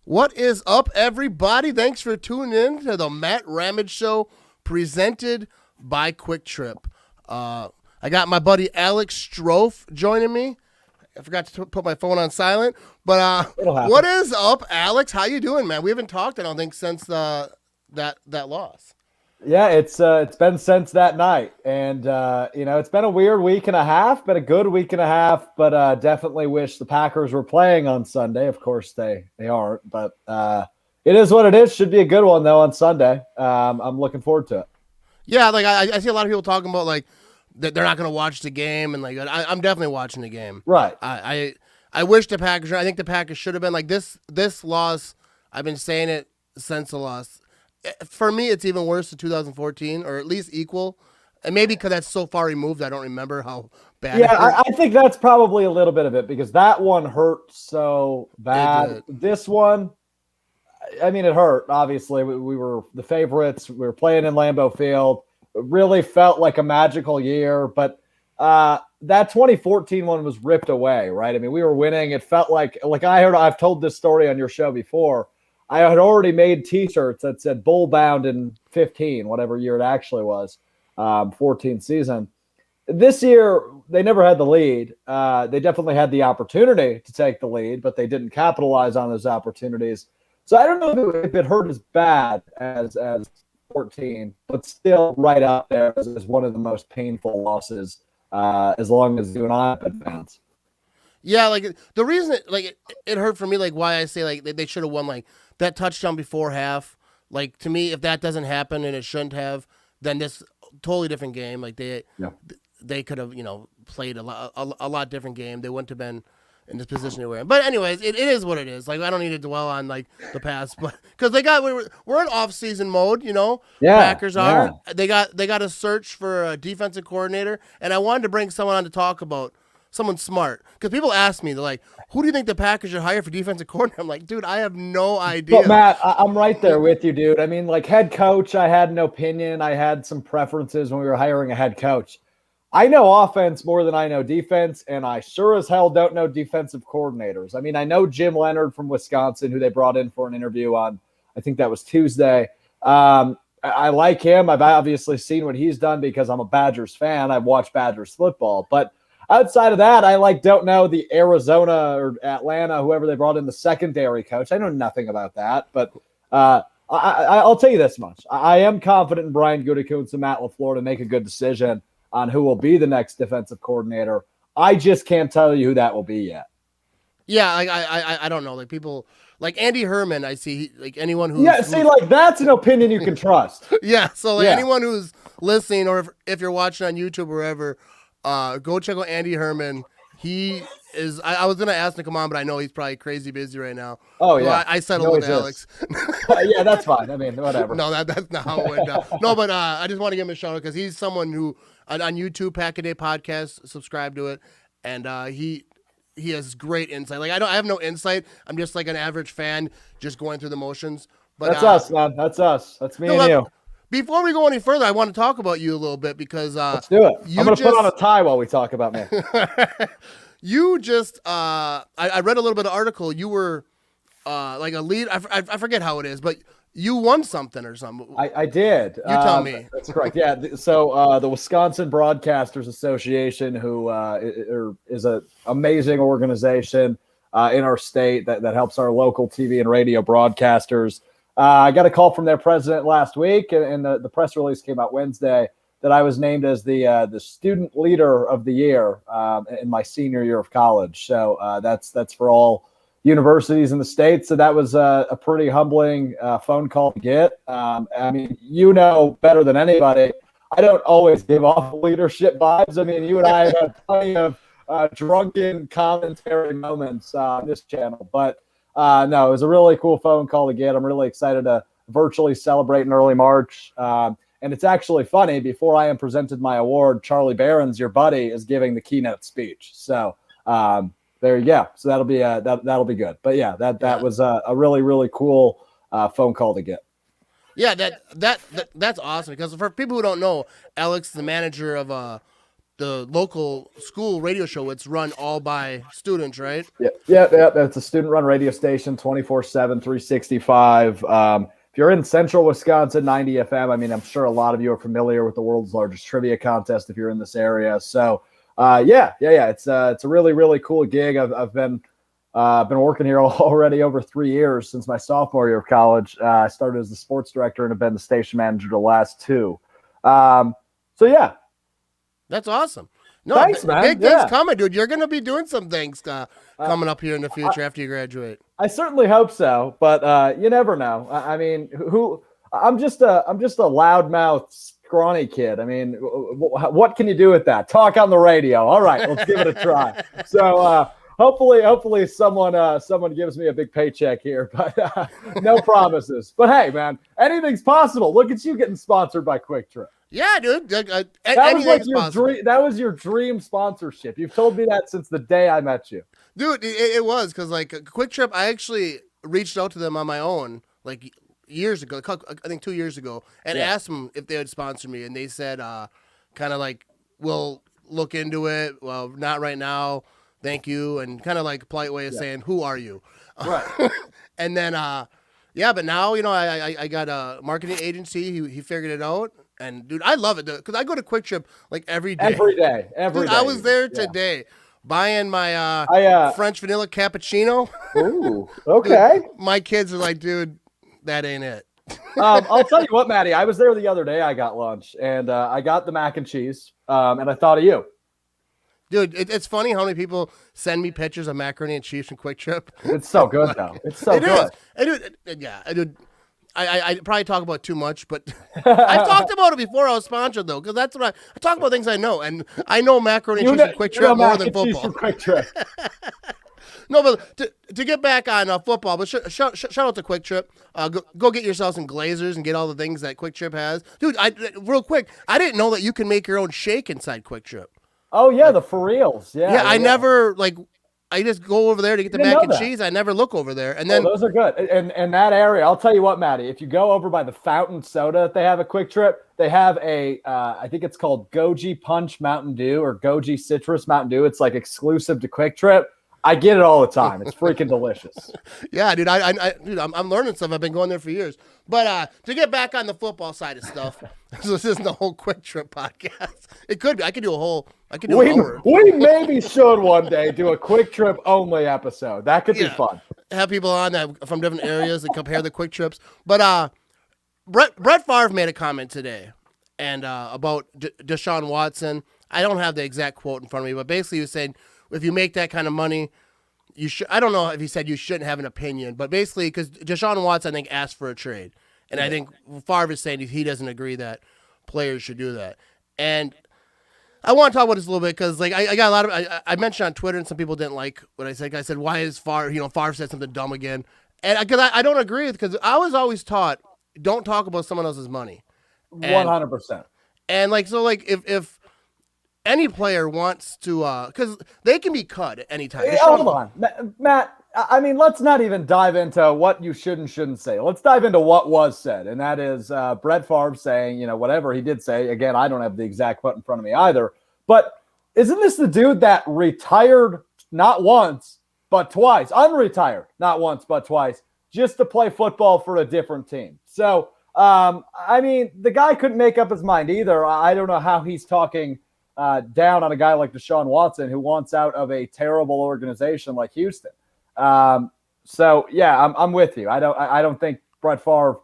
What is up, everybody? Thanks for tuning in to the Matt Ramage Show presented by Quick Trip. I got my buddy Alex Strouf joining me. I forgot to put my phone on silent, but It'll what happen. is up, Alex? How you doing, man? We haven't talked, I don't think, since that loss. Yeah, it's been since that night, and it's been a weird week and a half, been a good week and a half, but definitely wish the Packers were playing on Sunday. Of course, they aren't, but it is what it is. Should be a good one though on Sunday. I'm looking forward to it. Yeah, like I see a lot of people talking about like that they're not going to watch the game, and like I'm definitely watching the game. Right. I wish the Packers. I think the Packers should have been like this loss. I've been saying it since the loss. For me, it's even worse than 2014, or at least equal. And maybe because that's so far removed, I don't remember how bad Yeah, it hurt. I think that's probably a little bit of it because that one hurt so It bad. did. This one, I mean, it hurt. Obviously, we were the favorites. We were playing in Lambeau Field. It really felt like a magical year, but that 2014 one was ripped away, right? I mean, we were winning. It felt like I've told this story on your show before. I had already made T-shirts that said "Bull Bound" in 15, whatever year it actually was, 14 season. This year, they never had the lead. They definitely had the opportunity to take the lead, but they didn't capitalize on those opportunities. So I don't know if it hurt as bad as 14, but still right up there as one of the most painful losses as long as you and I have been fans. Yeah, like the reason it hurt for me, like why I say like they should have won, like that touchdown before half. Like to me, if that doesn't happen and it shouldn't have, then this totally different game. Like Yeah. they could have played a lot different game. They wouldn't have been in this position they were in. But anyways, it is what it is. Like I don't need to dwell on like the past, but because we're in off season mode. Yeah. Packers Yeah. are. They got a search for a defensive coordinator, and I wanted to bring someone on to talk about someone smart because people ask me, they're like, "Who do you think the Packers should hire for defensive coordinator?" I'm like, dude, I have no But idea. Matt, I'm right there with you, dude. I mean, like head coach, I had an opinion. I had some preferences when we were hiring a head coach. I know offense more than I know defense, and I sure as hell don't know defensive coordinators. I mean, I know Jim Leonard from Wisconsin, who they brought in for an interview on, I think that was Tuesday. I like him. I've obviously seen what he's done because I'm a Badgers fan. I've watched Badgers football. But outside of that, don't know the Arizona or Atlanta, whoever they brought in the secondary coach. I know nothing about that. But I'll tell you this much. I am confident in Brian Gutekunst and Matt LaFleur to make a good decision on who will be the next defensive coordinator. I just can't tell you who that will be yet. Yeah, like I don't know. Like people like Andy Herman, I see like anyone Yeah, see, who's like that's an opinion you can trust. yeah. So like Yeah. anyone who's listening, or if you're watching on YouTube or wherever, go check out Andy Herman. He is. I was gonna ask him to come on, but I know he's probably crazy busy right now. Oh So yeah, I he settled with always is. Alex. Yeah, that's fine. I mean, whatever. No, that's not how it went down. No, but I just want to give him a shout out because he's someone who on YouTube, Pack a Day Podcast, subscribe to it, and he has great insight. Like I have no insight. I'm just like an average fan, just going through the motions. But That's us, man. That's us. That's me no, and you. before we go any further, I want to talk about you a little bit because Let's do it. I'm you gonna put on a just tie while we talk about me. you just I read a little bit of article. You were like a lead. I forget how it is, but you won something or something. I did. You tell me. That's correct. Yeah. So the Wisconsin Broadcasters Association, who is an amazing organization in our state that helps our local TV and radio broadcasters. I got a call from their president last week, and the press release came out Wednesday that I was named as the student leader of the year in my senior year of college. So that's for all universities in the state. So that was a pretty humbling phone call to get. I mean, you know better than anybody, I don't always give off leadership vibes. I mean, you and I have had plenty of drunken commentary moments on this channel. But no, it was a really cool phone call to get. I'm really excited to virtually celebrate in early March. And it's actually funny, before I am presented my award, Charlie Barron's, your buddy, is giving the keynote speech. So there you go. So that'll be that'll be good. But yeah, that was a really, really cool phone call to get. Yeah, that's awesome because for people who don't know, Alex, the manager of the local school radio show. It's run all by students, right? Yeah. It's a student-run radio station, 24/7, 365. If you're in central Wisconsin, 90 FM, I mean, I'm sure a lot of you are familiar with the world's largest trivia contest if you're in this area. So, yeah. It's a really, really cool gig. I've been working here already over 3 years since my sophomore year of college. I started as the sports director and have been the station manager the last 2. So, yeah. That's awesome. No, thanks, man. Big things coming, dude. You're going to be doing some things coming up here in the future after you graduate. I certainly hope so, but you never know. I mean, I'm just a loudmouth, scrawny kid. I mean, what can you do with that? Talk on the radio. All right, let's give it a try. So hopefully someone gives me a big paycheck here, but no promises. But hey, man, anything's possible. Look at you getting sponsored by Quick Trip. Yeah, dude. That was like your dream. That was your dream sponsorship. You've told me that since the day I met you. Dude, it was because like Quick Trip, I actually reached out to them on my own like years ago, I think 2 years ago, and asked them if they would sponsor me, and they said kind of like, we'll look into it. Well, not right now. Thank you. And kind of like a polite way of saying, who are you? Right. And then, but now, I got a marketing agency. He figured it out. And, dude, I love it because I go to Quick Trip like every day. Every day. Dude, I was there today buying my French vanilla cappuccino. Ooh, okay. Dude, my kids are like, dude, that ain't it. I'll tell you what, Maddie. I was there the other day. I got lunch, and I got the mac and cheese, and I thought of you. Dude, it's funny how many people send me pictures of macaroni and cheese from Quick Trip. It's so good, though. It's so good. I probably talk about it too much, but I've talked about it before I was sponsored, though, because that's what I talk about things I know, and I know macaroni and cheese from Quick Trip more than football. Quick Trip. No, but to get back on football, but shout out to Quick Trip. Go get yourself some Glazers and get all the things that Quick Trip has. Dude, real quick, I didn't know that you can make your own shake inside Quick Trip. Oh, yeah, the for reals. Yeah, I never, I just go over there to get the mac and cheese. I never look over there. And then those are good. And that area, I'll tell you what, Maddie, if you go over by the fountain soda that they have at Quick Trip, they have I think it's called Goji Punch Mountain Dew or Goji Citrus Mountain Dew. It's like exclusive to Quick Trip. I get it all the time. It's freaking delicious. Yeah, dude. I'm learning stuff. I've been going there for years. But to get back on the football side of stuff, so this isn't the whole Quick Trip podcast. It could be. I could do an hour. We maybe should one day do a Quick Trip only episode. That could be fun. Have people on that from different areas and compare the Quick Trips. But Brett Favre made a comment today, and about Deshaun Watson. I don't have the exact quote in front of me, but basically he was saying, if you make that kind of money, you should. I don't know if he said you shouldn't have an opinion, but basically, because Deshaun Watson, I think, asked for a trade, and I think Favre is saying he doesn't agree that players should do that. And I want to talk about this a little bit because, I got a lot of. I mentioned on Twitter, and some people didn't like what I said. I said, "Why is Favre? Favre said something dumb again," and because I don't agree with, because I was always taught, don't talk about someone else's money. 100%. And if any player wants to, because they can be cut at any time. Hey, hold on, Matt. I mean, let's not even dive into what you should and shouldn't say. Let's dive into what was said, and that is Brett Favre saying, whatever he did say. Again, I don't have the exact quote in front of me either. But isn't this the dude that retired not once but twice, unretired not once but twice, just to play football for a different team? So, I mean, the guy couldn't make up his mind either. I don't know how he's talking down on a guy like Deshaun Watson, who wants out of a terrible organization like Houston. So yeah, I'm with you. I don't think Brett Favre.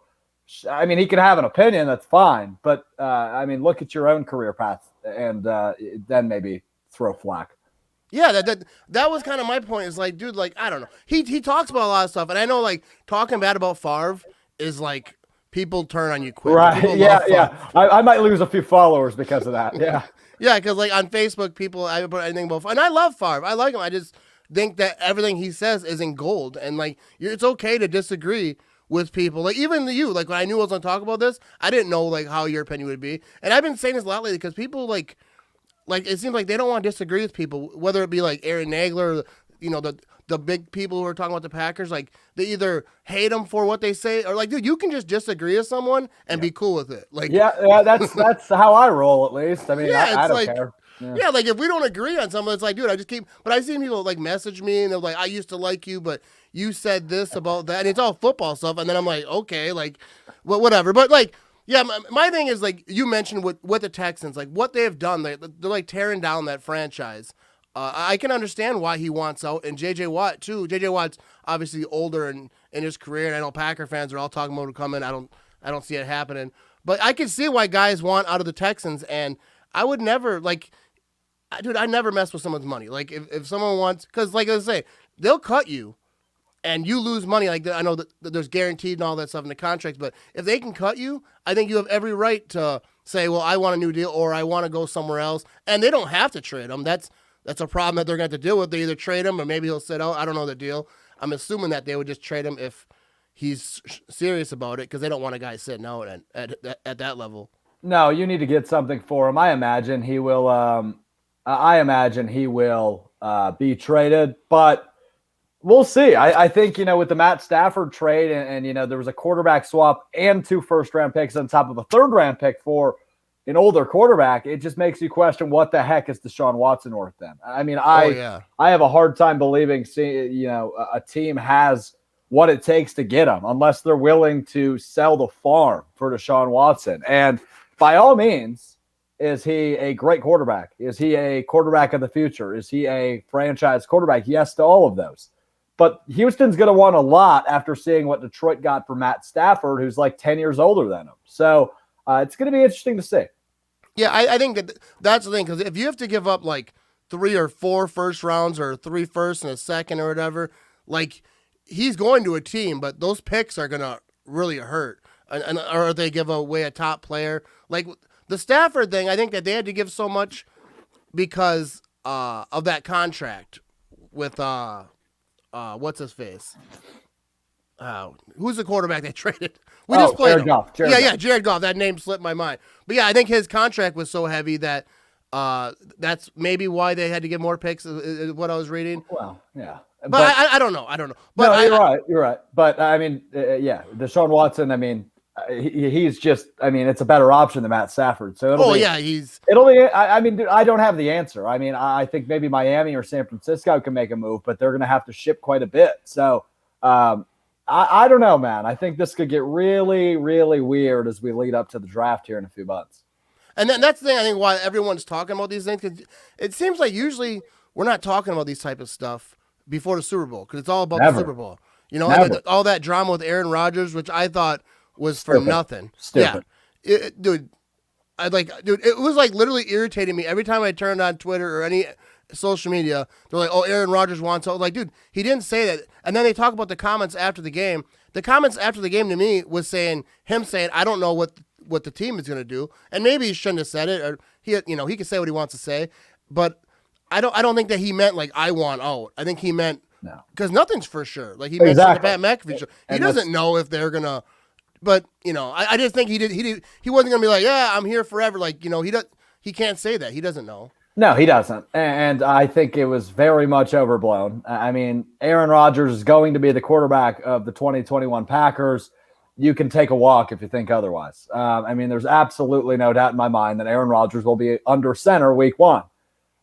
I mean, he can have an opinion. That's fine, but I mean, look at your own career path and then maybe throw flack. Yeah, that was kind of my point. Is like, dude, I don't know. He talks about a lot of stuff, and I know talking bad about Favre is people turn on you quick. Right? Yeah. I might lose a few followers because of that. Yeah. Yeah, because on Facebook, people, I put anything about, and I love Favre. I like him. I just think that everything he says is in gold, and it's okay to disagree with people. Even you, when I knew I was going to talk about this, I didn't know how your opinion would be, and I've been saying this a lot lately because people it seems like they don't want to disagree with people, whether it be Aaron Nagler, or, the big people who are talking about the Packers, they either hate them for what they say or dude, you can just disagree with someone and be cool with it. That's how I roll, at least. I mean, I don't care. Yeah, like if we don't agree on something, it's like, dude, but I see people like message me and they're like, I used to like you, but you said this about that, and it's all football stuff, and then I'm like, okay, like, well, whatever. But like, yeah, my thing is like you mentioned with the Texans, like what they have done, they're like tearing down that franchise. I can understand why he wants out, and J.J. Watt too. J.J. Watt's obviously older in his career, and I know Packer fans are all talking about him coming. I don't see it happening, but I can see why guys want out of the Texans, and I would never like. Dude, I never mess with someone's money. Like if someone wants, because like I say, they'll cut you, and you lose money. Like I know that there's guaranteed and all that stuff in the contracts, but if they can cut you, I think you have every right to say, well, I want a new deal or I want to go somewhere else, and they don't have to trade him. That's a problem that they're going to have to deal with. They either trade him or maybe he'll sit out. I don't know the deal. I'm assuming that they would just trade him if he's serious about it because they don't want a guy sitting out at that level. No, you need to get something for him. I imagine he will. Be traded, but we'll see. I think, with the Matt Stafford trade and there was a quarterback swap and 2 first-round picks on top of a third-round pick for an older quarterback, it just makes you question what the heck is Deshaun Watson worth then. I mean, I have a hard time believing, a team has what it takes to get him unless they're willing to sell the farm for Deshaun Watson. And by all means, is he a great quarterback? Is he a quarterback of the future? Is he a franchise quarterback? Yes to all of those. But Houston's going to want a lot after seeing what Detroit got for Matt Stafford, who's like 10 years older than him. So it's going to be interesting to see. Yeah, I think that's the thing, because if you have to give up like 3 or 4 first rounds or 3 firsts and a second or whatever, like he's going to a team, but those picks are going to really hurt. Or they give away a top player. Like the Stafford thing, I think that they had to give so much because of that contract with what's his face? Who's the quarterback they traded? We just played Jared Goff. Jared Goff. That name slipped my mind. But yeah, I think his contract was so heavy that that's maybe why they had to get more picks. Is what I was reading. Well, yeah. But I don't know. But no, you're right. But I mean, Deshaun Watson. I mean, he's just. I mean, it's a better option than Matt Stafford. So it'll be. I mean, dude, I don't have the answer. I mean, I think maybe Miami or San Francisco can make a move, but they're going to have to ship quite a bit. So I don't know, man. I think this could get really, really weird as we lead up to the draft here in a few months. And that's the thing. I think why everyone's talking about these things, because it seems like usually we're not talking about these type of stuff before the Super Bowl, because it's all about the Super Bowl. All that drama with Aaron Rodgers, which I thought was for nothing. Stupid. Yeah, dude, it was like literally irritating me every time I turned on Twitter or any social media. They're like, "Oh, Aaron Rodgers wants out." Like, dude, he didn't say that. And then they talk about the comments after the game. The comments after the game to me was saying, "I don't know what the team is going to do," and maybe he shouldn't have said it, or he can say what he wants to say, but I don't think that he meant like I want out. I think he meant no, because nothing's for sure. Like he mentioned Pat McAfee. He doesn't know if they're gonna. But I just think he wasn't gonna be like, yeah, I'm here forever. Like he can't say that. He doesn't know. No, he doesn't. And I think it was very much overblown. I mean, Aaron Rodgers is going to be the quarterback of the 2021 Packers. You can take a walk if you think otherwise. I mean, there's absolutely no doubt in my mind that Aaron Rodgers will be under center week 1.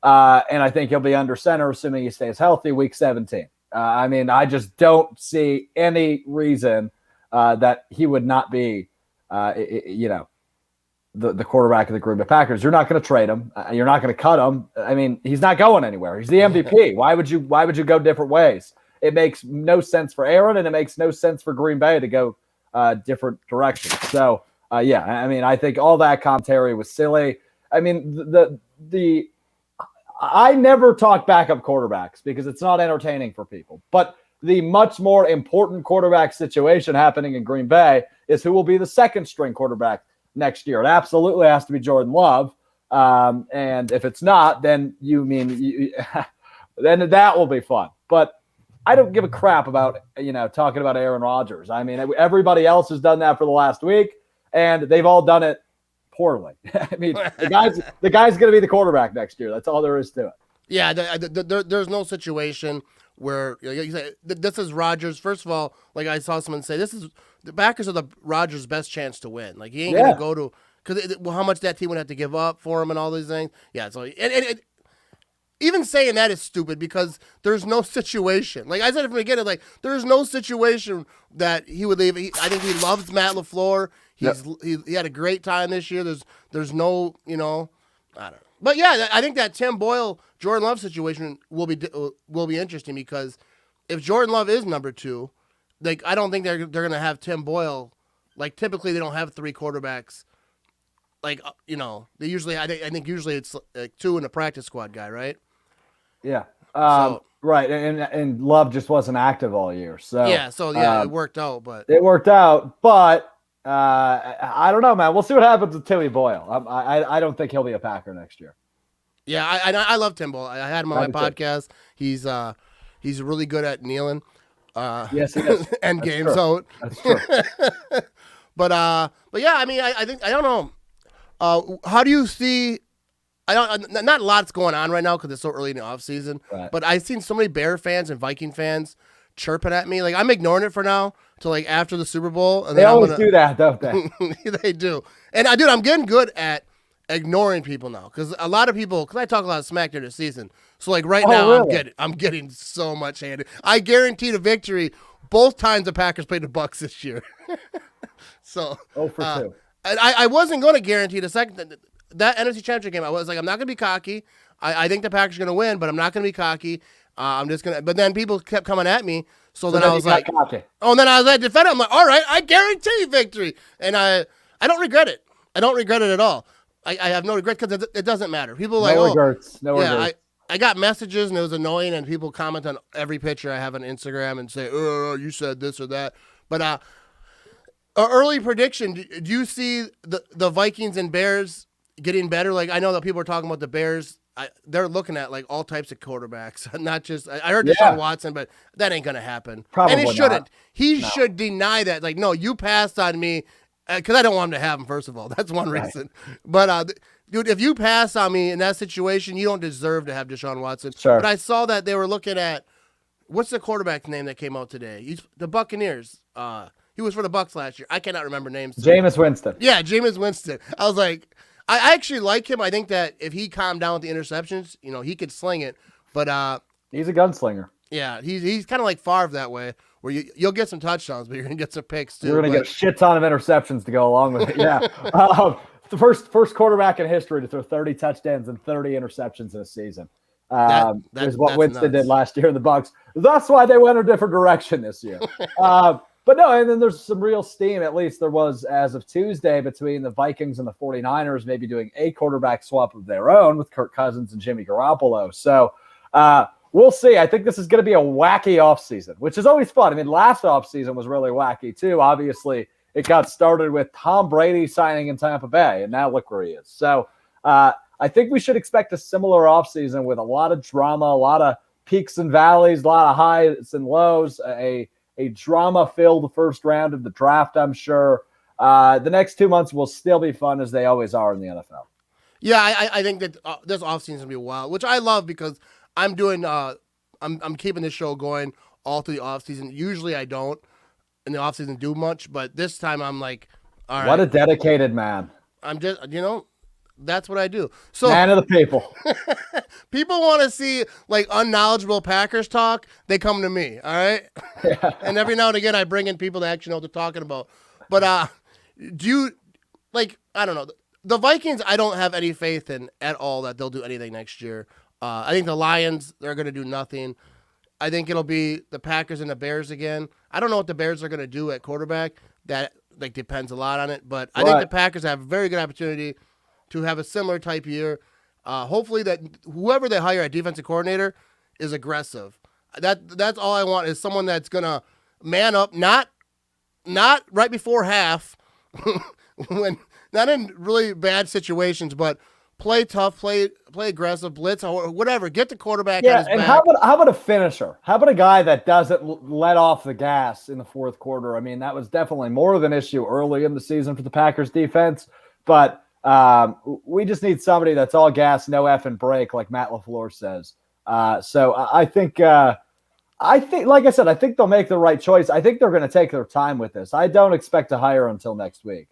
And I think he'll be under center, assuming he stays healthy, week 17. I mean, I just don't see any reason that he would not be, the quarterback of the Green Bay Packers. You're not going to trade him. You're not going to cut him. I mean, he's not going anywhere. He's the MVP. Why would you go different ways? It makes no sense for Aaron, and it makes no sense for Green Bay to go different directions. So, I mean, I think all that commentary was silly. I mean, I never talk backup quarterbacks because it's not entertaining for people. But the much more important quarterback situation happening in Green Bay is who will be the second string quarterback next year. It absolutely has to be Jordan Love. And if it's not, then then that will be fun. But I don't give a crap about, talking about Aaron Rodgers. I mean, everybody else has done that for the last week, and they've all done it poorly. I mean, the guy's going to be the quarterback next year. That's all there is to it. Yeah, there's no situation where you say this is Rodgers. First of all, like I saw someone say, the Packers are the Rodgers' best chance to win. Like he ain't gonna go to, because how much that team would have to give up for him and all these things. Yeah, so even saying that is stupid because there's no situation. Like I said from the beginning, like there's no situation that he would leave. I think he loves Matt LaFleur. He had a great time this year. There's no, I don't know. But yeah, I think that Tim Boyle, Jordan Love situation will be interesting because if Jordan Love is number 2, like I don't think they're gonna have Tim Boyle. Like typically they don't have 3 quarterbacks. Like they usually I think usually it's like 2 in a practice squad guy, right? Yeah. Right, and Love just wasn't active all year, so it worked out, but I don't know, man. We'll see what happens with Timmy Boyle. I don't think he'll be a Packer next year. Yeah, I love Tim Boyle. I had him on my podcast. He's really good at kneeling. Yes, he is. End game. So that's true. but yeah, I mean, I think I don't know. How do you see? Not a lot's going on right now because it's so early in the off season. Right. But I've seen so many Bear fans and Viking fans chirping at me. Like I'm ignoring it for now till like after the Super Bowl. And they always do that, don't they? They do. And I'm getting good at ignoring people now because a lot of people. Because I talk a lot of smack during the season. So like right now, really? I'm getting so much hate. I guaranteed a victory both times the Packers played the Bucs this year. So 0 for 2. I wasn't going to guarantee the second that NFC Championship game. I was like, I'm not going to be cocky. I think the Packers are going to win, but I'm not going to be cocky. I'm just going to. But then people kept coming at me. So then I was like, cocky. Oh, and then I was like, defend. I'm like, all right, I guarantee victory, and I don't regret it. I don't regret it at all. I have no regret because it doesn't matter. People are like, regrets. No regrets. I got messages and it was annoying, and people comment on every picture I have on Instagram and say, "Oh, you said this or that." But an early prediction: do you see the Vikings and Bears getting better? Like I know that people are talking about the Bears. They're looking at like all types of quarterbacks, not just. I heard Deshaun Watson, but that ain't gonna happen. Probably and it shouldn't. Not. He should deny that. Like, no, you passed on me because I don't want him to have him. First of all, that's one reason. But dude, if you pass on me in that situation, you don't deserve to have Deshaun Watson. Sure. But I saw that they were looking at what's the quarterback's name that came out today? The Buccaneers. He was for the Bucs last year. I cannot remember names. Jameis Winston. Yeah, Jameis Winston. I was like, I actually like him. I think that if he calmed down with the interceptions, he could sling it. But he's a gunslinger. Yeah, he's kind of like Favre that way, where you'll get some touchdowns, but you're gonna get some picks too. You're gonna get a shit ton of interceptions to go along with it. Yeah. The first quarterback in history to throw 30 touchdowns and 30 interceptions in a season. Is what Winston did last year in the Bucs. That's why they went a different direction this year. But no, and then there's some real steam, at least there was as of Tuesday, between the Vikings and the 49ers maybe doing a quarterback swap of their own with Kirk Cousins and Jimmy Garoppolo. So we'll see. I think this is going to be a wacky offseason, which is always fun. I mean, last offseason was really wacky too. Obviously, it got started with Tom Brady signing in Tampa Bay, and now look where he is. So I think we should expect a similar offseason with a lot of drama, a lot of peaks and valleys, a lot of highs and lows, a drama-filled first round of the draft, I'm sure. The next 2 months will still be fun as they always are in the NFL. Yeah, I think that this offseason is going to be wild, which I love because I'm doing I'm keeping this show going all through the offseason. Usually I don't in the offseason do much, but this time I'm like, all right. What a dedicated man. I'm just, that's what I do. So man of the people. People want to see like unknowledgeable Packers talk. They come to me. All right. Yeah. And every now and again, I bring in people that actually know what they're talking about. But do you I don't know. The Vikings, I don't have any faith in at all that they'll do anything next year. I think the Lions, they're going to do nothing. I think it'll be the Packers and the Bears again. I don't know what the Bears are going to do at quarterback. That depends a lot on it. But I think the Packers have a very good opportunity to have a similar type year. Hopefully that whoever they hire at defensive coordinator is aggressive. That's all I want is someone that's gonna man up, not right before half, when not in really bad situations, but play tough, play aggressive, blitz, or whatever. Get the quarterback on his back. How about a finisher? How about a guy that doesn't let off the gas in the fourth quarter? I mean, that was definitely more of an issue early in the season for the Packers defense, but we just need somebody that's all gas, no effing break, like Matt LaFleur says. So I think, like I said, I think they'll make the right choice. I think they're going to take their time with this. I don't expect to hire until next week.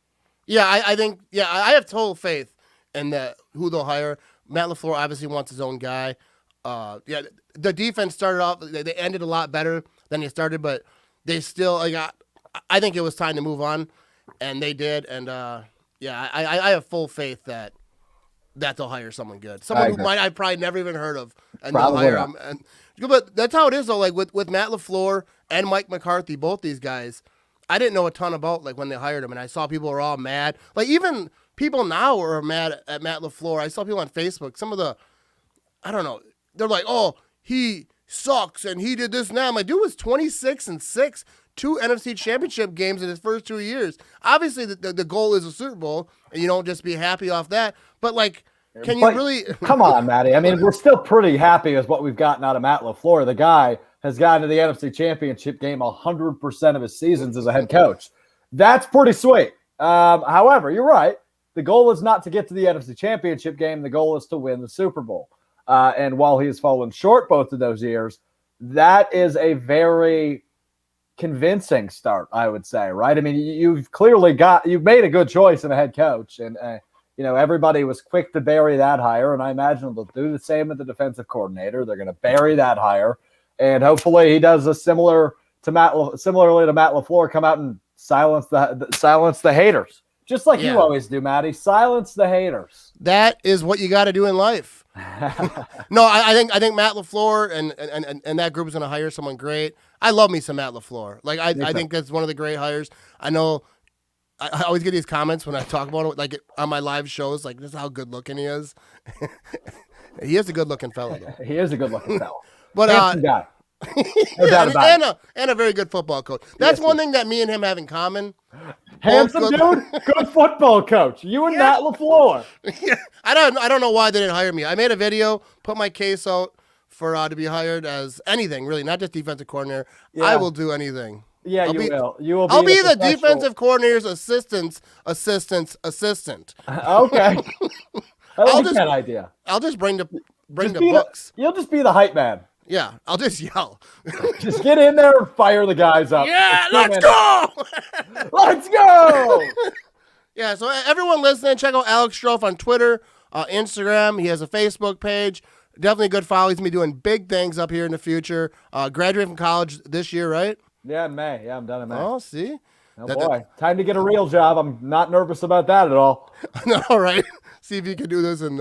Yeah, I think I have total faith in that who they'll hire. Matt LaFleur obviously wants his own guy. Yeah, the defense started off. They ended a lot better than they started, but they still like. I think it was time to move on, and they did. And yeah, I have full faith that they'll hire someone good, someone who might I've probably never even heard of, and they'll hire him. And but that's how it is though. Like with Matt LaFleur and Mike McCarthy, both these guys, I didn't know a ton about like when they hired him, and I saw people were all mad. Like even people now are mad at Matt LaFleur. I saw people on Facebook. Some of the I don't know. They're like, oh, he sucks and he did this now. My dude was 26-6, 2 NFC Championship games in his first 2 years. Obviously, the goal is a Super Bowl, and you don't just be happy off that. But like, can you really? Come on, Matty. I mean, we're still pretty happy with what we've gotten out of Matt LaFleur. The guy has gotten to the NFC Championship game 100% of his seasons as a head coach. That's pretty sweet. However, you're right. The goal is not to get to the NFC Championship game. The goal is to win the Super Bowl. And while he has fallen short both of those years, that is a very convincing start, I would say, right? I mean, you've made a good choice in a head coach, and everybody was quick to bury that hire, and I imagine they'll do the same with the defensive coordinator. They're going to bury that hire, and hopefully he does a similarly to Matt LaFleur, come out and silence the haters, just like you always do, Matty. Silence the haters. That is what you got to do in life. No, I think Matt LaFleur and that group is going to hire someone great. I love me some Matt LaFleur. Like I think that's one of the great hires. I know. I always get these comments when I talk about it, like on my live shows, like this is how good looking he is. He is a good looking fellow, though. He is a good looking fellow. But handsome guy. No doubt about it. And a very good football coach. That's one thing that me and him have in common. Handsome dude, good football coach. You and Matt LaFleur. Yeah. I don't know why they didn't hire me. I made a video, put my case out for to be hired as anything, really, not just defensive coordinator. Yeah. I will do anything. Yeah, you will. You will. I'll be the defensive coordinator's assistant. Okay. I like that idea. I'll just bring the books. You'll just be the hype man. Yeah, I'll just yell. Just get in there and fire the guys up. Yeah, let's go! Let's go! Yeah, so everyone listening, check out Alex Strouf on Twitter, Instagram. He has a Facebook page. Definitely a good follow. He's going to be doing big things up here in the future. Graduating from college this year, right? Yeah, in May. Yeah, I'm done in May. Oh, see? Oh, boy. Time to get a real job. I'm not nervous about that at all. All right. See if you can do this in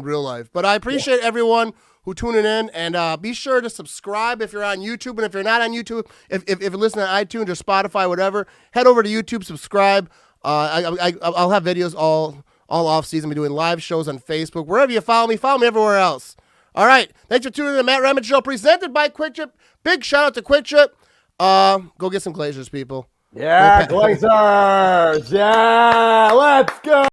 real life. But I appreciate everyone who tuning in, and be sure to subscribe if you're on YouTube. And if you're not on YouTube, if you're listening on iTunes or Spotify, whatever, head over to YouTube, subscribe. I'll have videos all off season. Be doing live shows on Facebook. Wherever you follow me everywhere else. All right. Thanks for tuning in to the Matt Ramage Show, presented by Quick Trip. Big shout out to Quick Trip. Go get some Glazers, people. Yeah, Glazers. Yeah, let's go.